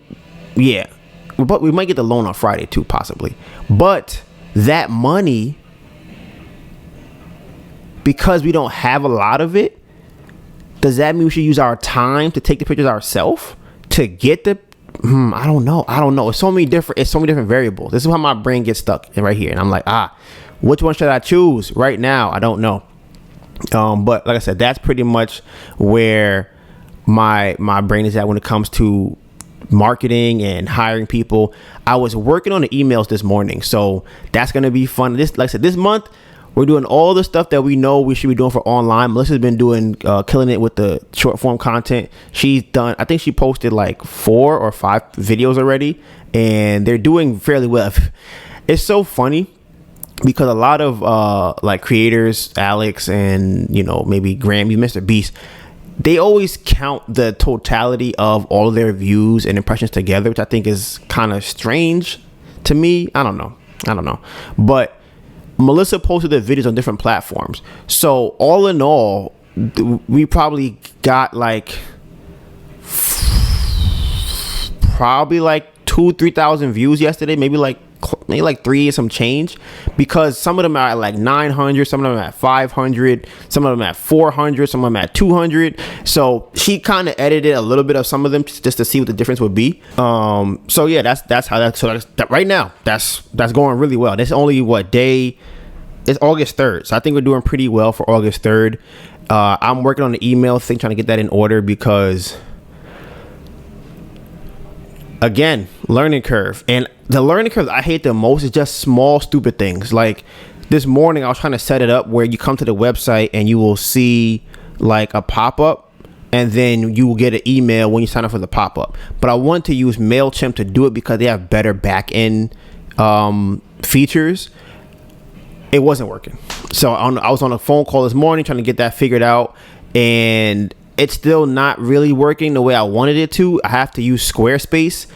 yeah, but we might get the loan on Friday too, possibly. But that money, because we don't have a lot of it, does that mean we should use our time to take the pictures ourselves to get the? I don't know. It's so many different variables. This is how my brain gets stuck right here, and I'm like, which one should I choose right now? I don't know. But like I said, that's pretty much where my brain is at when it comes to marketing and hiring people. I was working on the emails this morning, so that's gonna be fun. Like I said, this month we're doing all the stuff that we know we should be doing for online. Melissa's been doing killing it with the short form content. She's done, I think she posted like 4 or 5 videos already, and they're doing fairly well. It's so funny because a lot of like creators, Alex and maybe Grammy, Mr. Beast, they always count the totality of all of their views and impressions together, which I think is kind of strange to me. I don't know. But Melissa posted the videos on different platforms. So all in all, we probably got like 2,000-3,000 views yesterday, maybe like 3 and some change, because some of them are at like 900, some of them at 500, some of them at 400, some of them at 200. So she kind of edited a little bit of some of them just to see what the difference would be. So yeah, that's how that. So that's right now. That's going really well. That's only day. It's August 3rd, so I think we're doing pretty well for August 3rd. I'm working on the email thing, trying to get that in order because, again, learning curve. And the learning curve I hate the most is just small, stupid things. Like this morning, I was trying to set it up where you come to the website and you will see like a pop-up, and then you will get an email when you sign up for the pop-up. But I want to use MailChimp to do it because they have better back-end features. It wasn't working. So I was on a phone call this morning trying to get that figured out, and it's still not really working the way I wanted it to. I have to use Squarespace.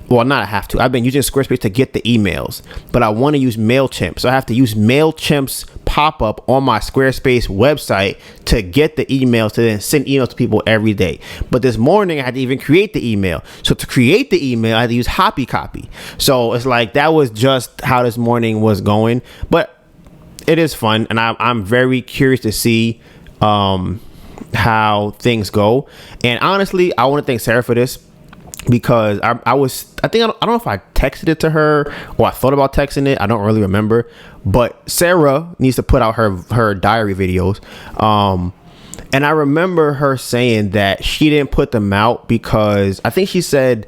Well, not I have to. I've been using Squarespace to get the emails, but I want to use MailChimp. So I have to use MailChimp's pop-up on my Squarespace website to get the emails, to then send emails to people every day. But this morning I had to even create the email. So to create the email, I had to use HoppyCopy. So it's like that was just how this morning was going. But it is fun, and I'm very curious to see how things go. And honestly, I want to thank Sarah for this, because I don't know if I texted it to her or I thought about texting it. I don't really remember, but Sarah needs to put out her diary videos. And I remember her saying that she didn't put them out because I think she said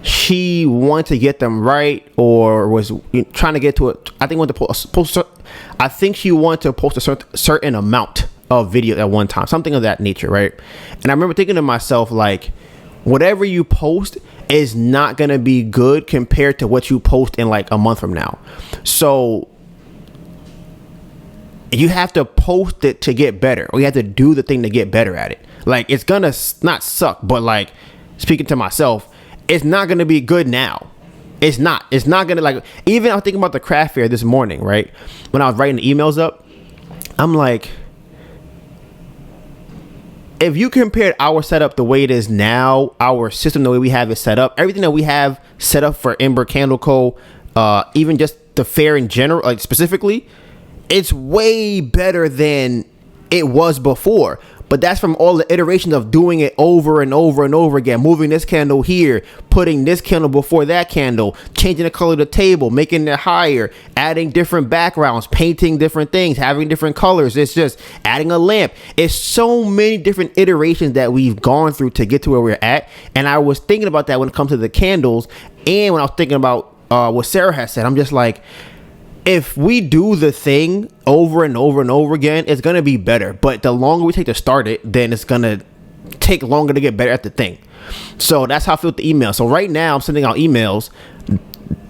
she wanted to get them right, or was trying to get to it. I think she wanted to post a certain amount of video at one time, something of that nature, right? And I remember thinking to myself, like, whatever you post is not gonna be good compared to what you post in like a month from now. So you have to post it to get better, or you have to do the thing to get better at it. Like, it's gonna not suck, but like, speaking to myself, it's not gonna be good now. It's not gonna, like, even I was thinking about the craft fair this morning, right? When I was writing the emails up, I'm like, if you compared our setup the way it is now, our system, the way we have it set up, everything that we have set up for Ember Candle Co., even just the fair in general, like specifically, it's way better than it was before. But that's from all the iterations of doing it over and over and over again, moving this candle here, putting this candle before that candle, changing the color of the table, making it higher, adding different backgrounds, painting different things, having different colors. It's just adding a lamp. It's so many different iterations that we've gone through to get to where we're at. And I was thinking about that when it comes to the candles, and when I was thinking about what Sarah has said, I'm just like, if we do the thing over and over and over again, it's gonna be better. But the longer we take to start it, then it's gonna take longer to get better at the thing. So that's how I feel with the email. So right now I'm sending out emails.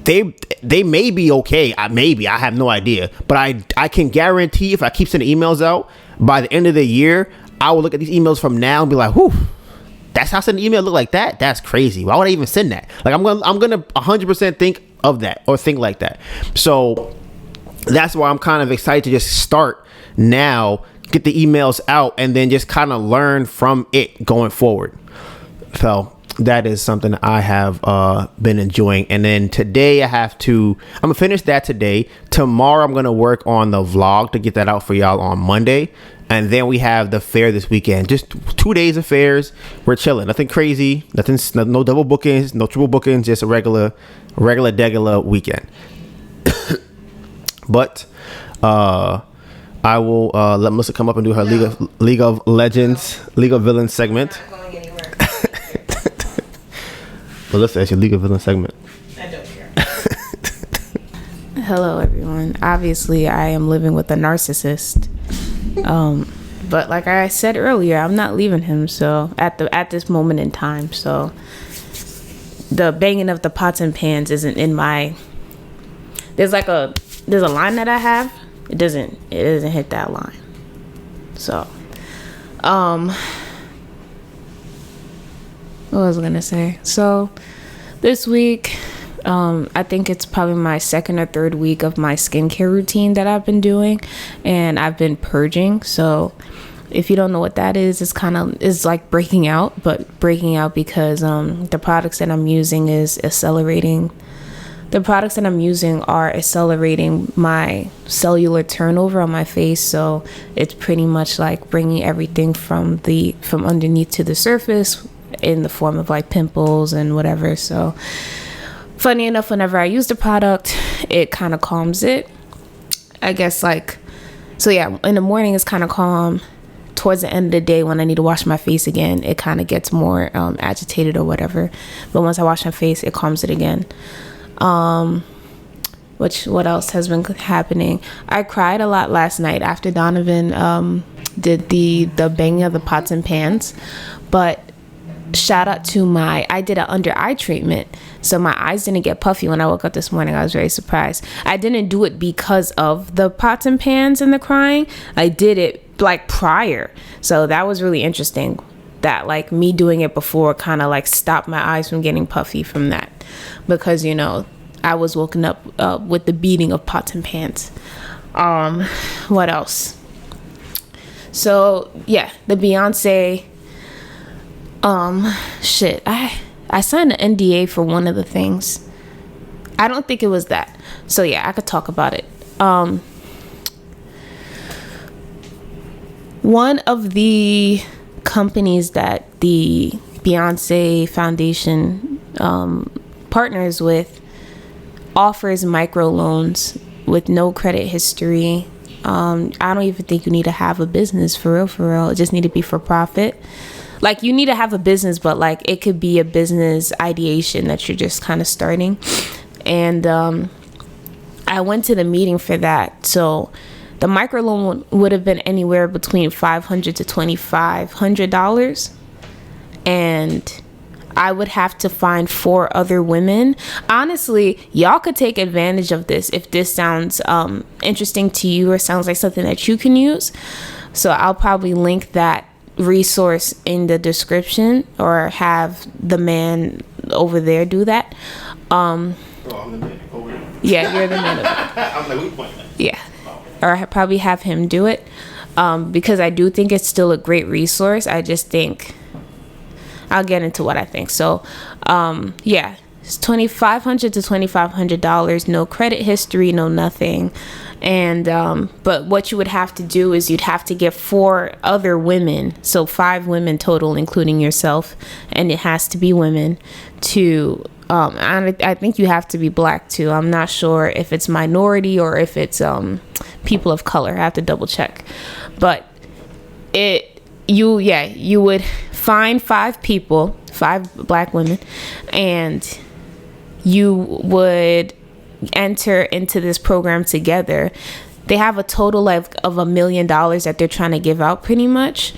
They may be okay. I have no idea. But I can guarantee if I keep sending emails out, by the end of the year, I will look at these emails from now and be like, whew, that's how I send an email look like that? That's crazy. Why would I even send that? Like I'm gonna 100% think of that or think like that. So that's why I'm kind of excited to just start now, get the emails out, and then just kind of learn from it going forward. So that is something I have been enjoying. And then today I'm gonna finish that today. Tomorrow I'm gonna work on the vlog to get that out for y'all on Monday. And then we have the fair this weekend. Just 2 days of fairs. We're chilling. Nothing crazy. No double bookings, no triple bookings. Just a regular weekend. But I will let Melissa come up and do her League of Legends, League of Villains segment. I'm not going anywhere. Melissa, it's your League of Villains segment. I don't care. Hello, everyone. Obviously, I am living with a narcissist. But like I said earlier, I'm not leaving him. So at this moment in time, so the banging of the pots and pans isn't in my. There's a line that I have. It doesn't hit that line. So, what was I gonna say? So, this week, I think it's probably my second or third week of my skincare routine that I've been doing, and I've been purging. So, if you don't know what that is, it's like breaking out, but breaking out because the products that I'm using is accelerating. The products that I'm using are accelerating my cellular turnover on my face, so it's pretty much like bringing everything from underneath to the surface in the form of like pimples and whatever. So funny enough, whenever I use the product, it kind of calms it, I guess. So yeah, in the morning it's kind of calm. Towards the end of the day, when I need to wash my face again, it kind of gets more agitated or whatever. But once I wash my face, it calms it again. What else has been happening? I cried a lot last night after Donovan did the banging of the pots and pans. But shout out to I did an under eye treatment, so my eyes didn't get puffy when I woke up this morning. I was very surprised. I didn't do it because of the pots and pans and the crying. I did it like prior, so that was really interesting. That like me doing it before kind of like stopped my eyes from getting puffy from that, because I was woken up with the beating of pots and pans. What else? So yeah, the Beyonce shit. I signed an NDA for one of the things. I don't think it was that. So yeah, I could talk about it. One of the companies that the Beyonce Foundation partners with offers microloans with no credit history. I don't even think you need to have a business for real. It just need to be for profit. Like, you need to have a business, but like it could be a business ideation that you're just kind of starting. And I went to the meeting for that. So the microloan would have been anywhere between $500 to $2,500, and I would have to find 4 other women. Honestly, y'all could take advantage of this if this sounds interesting to you or sounds like something that you can use. So I'll probably link that resource in the description, or have the man over there do that. I'm the man over there. Yeah, you're the man over there. I'm like, we pointing at? Yeah. Or I probably have him do it, because I do think it's still a great resource. I just think I'll get into what I think. So yeah, it's $2,500 to $2,500, no credit history, no nothing. And but what you would have to do is you'd have to get 4 other women, so 5 women total, including yourself, and it has to be women to I think you have to be black too. I'm not sure if it's minority or if it's people of color. I have to double check. But you would find 5 people, 5 black women, and you would enter into this program together, they have a total of $1 million that they're trying to give out pretty much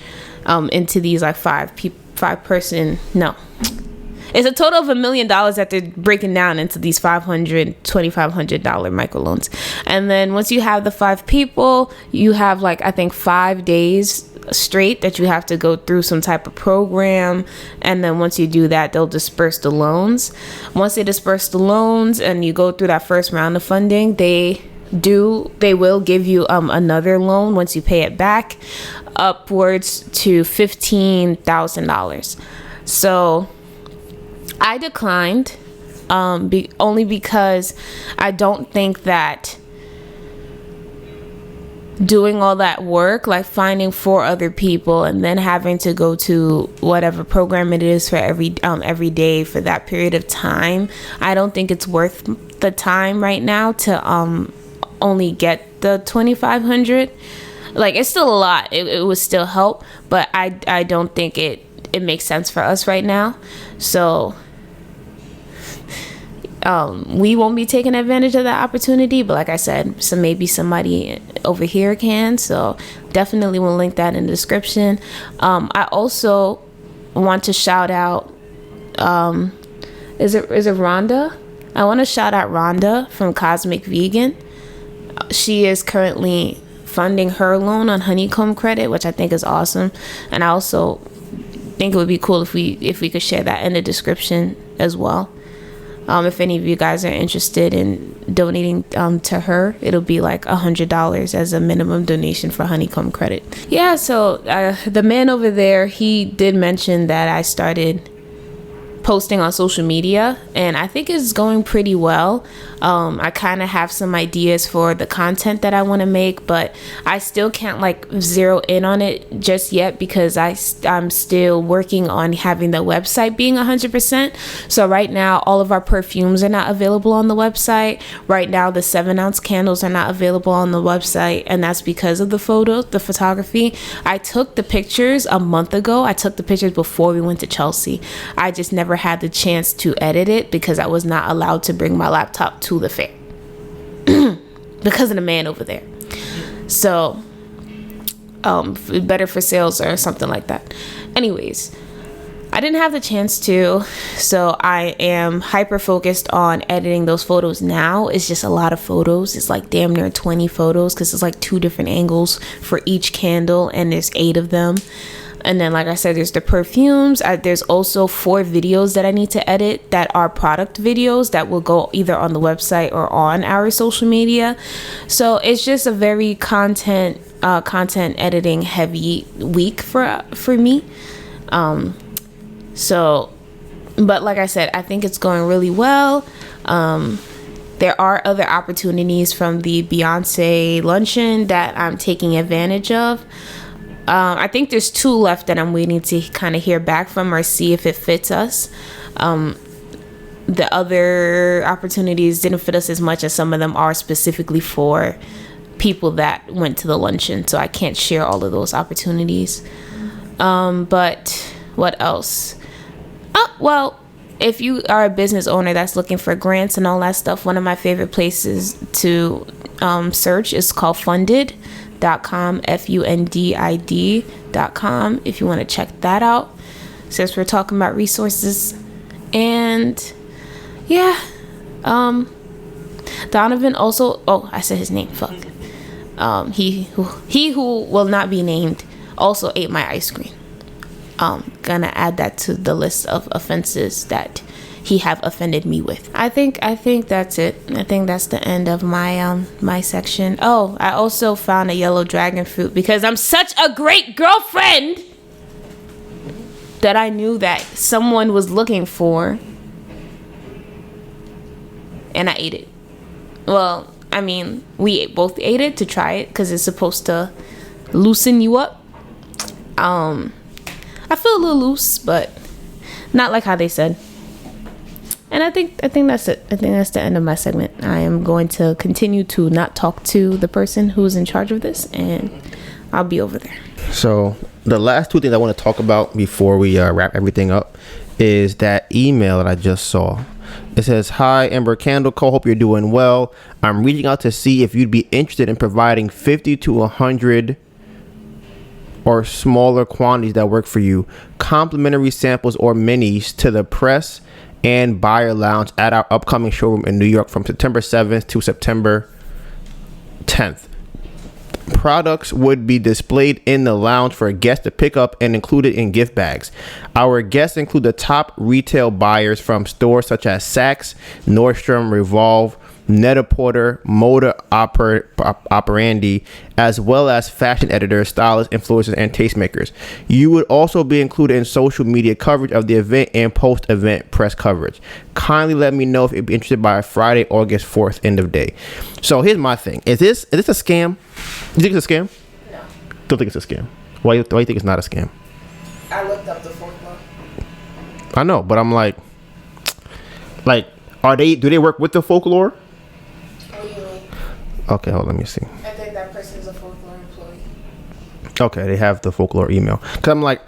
into these like it's a total of $1 million that they're breaking down into these $2,500 microloans. And then once you have the 5 people, you have like, I think 5 days straight that you have to go through some type of program. And then once you do that, they'll disperse the loans. Once they disperse the loans and you go through that first round of funding, they will give you another loan once you pay it back, upwards to $15,000. So I declined only because I don't think that doing all that work, like finding 4 other people and then having to go to whatever program it is for every day for that period of time, I don't think it's worth the time right now to only get the $2,500. Like, it's still a lot. It would still help, but I don't think it makes sense for us right now. So we won't be taking advantage of that opportunity, but like I said, so maybe somebody over here can. So definitely will link that in the description. I also want to shout out is it Rhonda? I want to shout out Rhonda from Cosmic Vegan. She is currently funding her loan on Honeycomb credit, which I think is awesome. And I also think it would be cool if we could share that in the description as well. If any of you guys are interested in donating to her, it'll be like $100 as a minimum donation for Honeycomb credit. Yeah, so the man over there, he did mention that I started posting on social media, and I think it's going pretty well. I kind of have some ideas for the content that I want to make, but I still can't like zero in on it just yet because I'm still working on having the website being 100%. So right now, all of our perfumes are not available on the website. Right now, the 7-ounce candles are not available on the website, and that's because of the photography. I took the pictures a month ago. I took the pictures before we went to Chelsea. I just never had the chance to edit it because I was not allowed to bring my laptop to the fair because of the man over there. So better for sales or something like that. Anyways, I didn't have the chance to, so I am hyper focused on editing those photos now. It's just a lot of photos. It's like damn near 20 photos because it's like 2 different angles for each candle, and there's 8 of them. And then, like I said, there's the perfumes. There's also 4 videos that I need to edit that are product videos that will go either on the website or on our social media. So it's just a very content editing heavy week for me. So, but like I said, I think it's going really well. There are other opportunities from the Beyonce luncheon that I'm taking advantage of. I think there's 2 left that I'm waiting to kind of hear back from or see if it fits us. The other opportunities didn't fit us as much as some of them are specifically for people that went to the luncheon. So I can't share all of those opportunities. But what else? Well, if you are a business owner that's looking for grants and all that stuff, one of my favorite places to search is called funded.com, fundid.com, if you want to check that out, since we're talking about resources. And yeah, Donovan also, I said his name, fuck. He who will not be named also ate my ice cream. Gonna add that to the list of offenses that he have offended me with. I think that's it. I think that's the end of my my section. Oh, I also found a yellow dragon fruit because I'm such a great girlfriend that I knew that someone was looking for, and I ate it. Well, I mean, we both ate it to try it because it's supposed to loosen you up. I feel a little loose, but not like how they said. And I think that's it. I think that's the end of my segment. I am going to continue to not talk to the person who's in charge of this, and I'll be over there. So the last 2 things I want to talk about before we wrap everything up is that email that I just saw. It says, "Hi, Ember Candle Co. Hope you're doing well. I'm reaching out to see if you'd be interested in providing 50 to 100 or smaller quantities that work for you. Complimentary samples or minis to the press and buyer lounge at our upcoming showroom in New York from September 7th to September 10th. Products would be displayed in the lounge for a guest to pick up and included in gift bags. Our guests include the top retail buyers from stores such as Saks, Nordstrom, Revolve, Net-a-Porter, Moda Operandi, as well as fashion editors, stylists, influencers, and tastemakers. You would also be included in social media coverage of the event and post-event press coverage. Kindly let me know if you'd be interested by Friday, August 4th, end of day." So here's my thing. Is this a scam? You think it's a scam? No. Don't think it's a scam. Why you think it's not a scam? I looked up the folklore. I know, but I'm like, do they work with the folklore? What do you mean? Okay, hold on, let me see. I think that person is a folklore employee. Okay, they have the folklore email. Cause I'm like,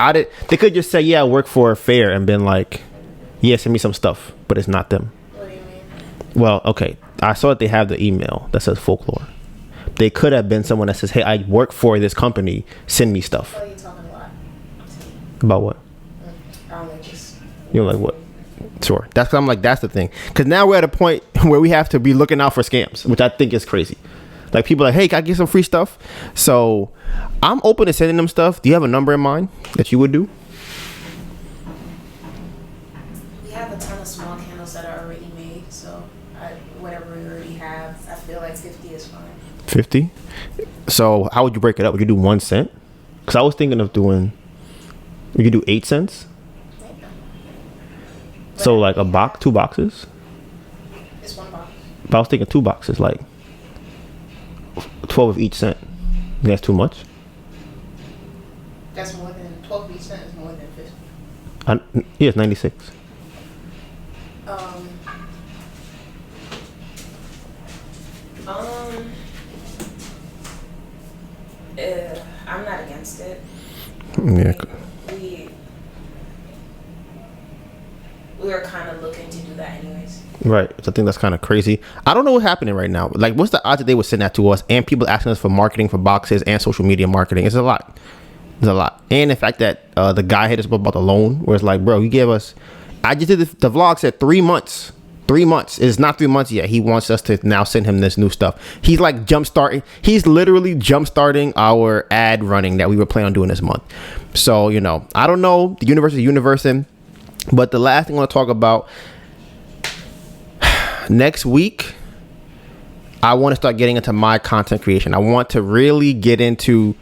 they could just say, yeah, I work for a fair, and been like, yeah, send me some stuff, but it's not them. What do you mean? Well, okay, I saw that they have the email that says folklore. They could have been someone that says, hey, I work for this company, send me stuff. Oh, you're talking a lot. About what? I don't like this. You're like, what? Sure. That's I'm like, that's the thing. Because now we're at a point where we have to be looking out for scams, which I think is crazy. Like, people are like, hey, can I get some free stuff? So I'm open to sending them stuff. Do you have a number in mind that you would do? We have a ton of small candles that are already made, so whatever we already have, I feel like 50 is fine. 50? So how would you break it up? Would you do 1 cent? Because I was thinking of doing, we could do 8 cents. So like a box, 2 boxes. It's 1 box. But I was thinking 2 boxes, like 12 of each cent. That's too much. That's more than 12 each cent is more than 50. Yeah, it's 96. I'm not against it. Yeah. We were kind of looking to do that anyways. Right. So I think that's kind of crazy. I don't know what's happening right now. Like, what's the odds that they would send that to us and people asking us for marketing for boxes and social media marketing? It's a lot. It's a lot. And the fact that the guy hit us up about the loan, where it's like, bro, you gave us, I just did the vlog said 3 months. 3 months. It's not 3 months yet. He wants us to now send him this new stuff. He's like he's literally jump starting our ad running that we were planning on doing this month. So, you know, I don't know. The universe is universing. But the last thing I want to talk about, next week, I want to start getting into my content creation. I want to really get into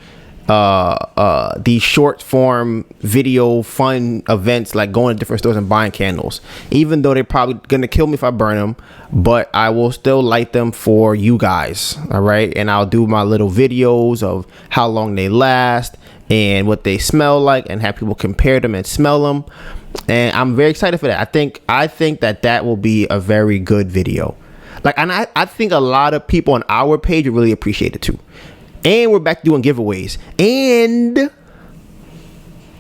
these short form video fun events, like going to different stores and buying candles, even though they're probably gonna kill me if I burn them, but I will still light them for you guys. All right. And I'll do my little videos of how long they last and what they smell like, and have people compare them and smell them. And I'm very excited for that. I think that will be a very good video. Like, and I think a lot of people on our page would really appreciate it too. And we're back doing giveaways, and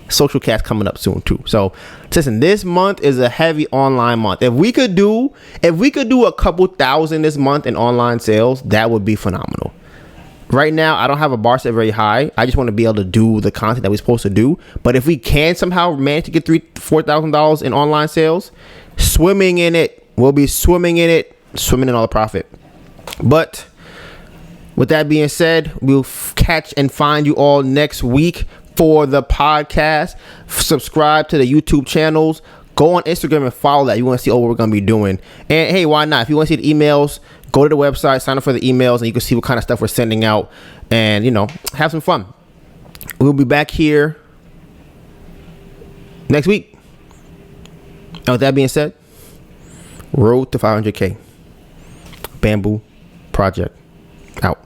social cast coming up soon too. So listen, this month is a heavy online month. If we could do a couple thousand this month in online sales, that would be phenomenal. Right now, I don't have a bar set very high. I just want to be able to do the content that we're supposed to do. But if we can somehow manage to get $4,000 in online sales, swimming in it, we'll be swimming in all the profit. But with that being said, we'll catch and find you all next week for the podcast. Subscribe to the YouTube channels. Go on Instagram and follow that. You want to see what we're going to be doing. And hey, why not? If you want to see the emails, go to the website, sign up for the emails, and you can see what kind of stuff we're sending out. And, you know, have some fun. We'll be back here next week. And with that being said, road to 500K. Bamboo Project out.